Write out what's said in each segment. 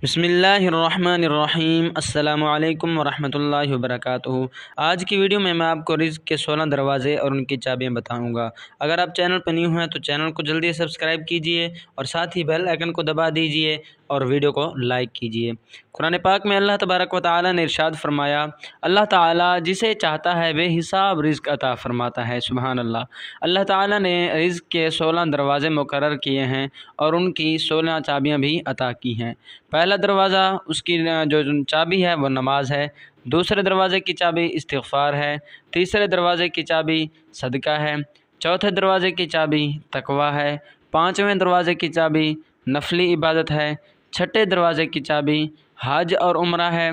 بسم اللہ الرحمن الرحیم۔ السلام علیکم ورحمۃ اللہ وبرکاتہ۔ آج کی ویڈیو میں آپ کو رزق کے 16 دروازے اور ان کی چابیاں بتاؤں گا۔ اگر آپ چینل پر نیو ہیں تو چینل کو جلدی سبسکرائب کیجئے اور ساتھ ہی بیل آئیکن کو دبا دیجئے اور ویڈیو کو لائک کیجئے۔ قرآن پاک میں اللہ تبارک و تعالی نے ارشاد فرمایا، اللہ تعالی جسے چاہتا ہے بے حساب رزق عطا فرماتا ہے۔ سبحان اللہ۔ اللہ تعالی نے رزق کے 16 دروازے مقرر کیے ہیں اور ان کی 16 چابیاں بھی عطا کی ہیں۔ پہلا دروازہ اس کی جو چابی ہے وہ نماز ہے، دوسرے دروازے کی چابی استغفار ہے، تیسرے دروازے کی چابی صدقہ ہے، چوتھے دروازے کی چابی تقویٰ ہے، پانچویں دروازے کی چابی نفلی عبادت ہے، چھٹے دروازے کی چابی حج اور عمرہ ہے،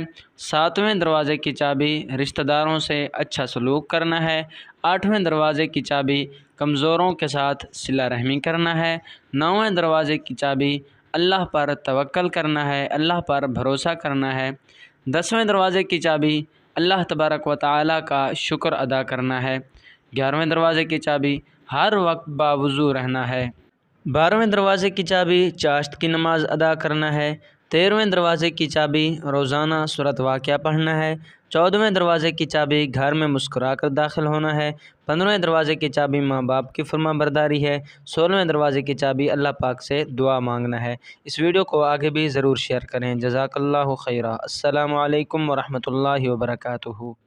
ساتویں دروازے کی چابی رشتہ داروں سے اچھا سلوک کرنا ہے، آٹھویں دروازے کی چابی کمزوروں کے ساتھ صلہ رحمی کرنا ہے، نویں دروازے کی چابی اللہ پر توکل کرنا ہے، اللہ پر بھروسہ کرنا ہے، 10ویں دروازے کی چابی اللہ تبارک و تعالی کا شکر ادا کرنا ہے، 11ویں دروازے کی چابی ہر وقت باوضو رہنا ہے، 12ویں دروازے کی چابی چاشت کی نماز ادا کرنا ہے، 13ویں دروازے کی چابی روزانہ سورۃ واقعہ پڑھنا ہے، 14ویں دروازے کی چابی گھر میں مسکرا کر داخل ہونا ہے، 15ویں دروازے کی چابی ماں باپ کی فرما برداری ہے، 16ویں دروازے کی چابی اللہ پاک سے دعا مانگنا ہے۔ اس ویڈیو کو آگے بھی ضرور شیئر کریں۔ جزاک اللہ خیرہ۔ السلام علیکم ورحمۃ اللہ وبرکاتہ۔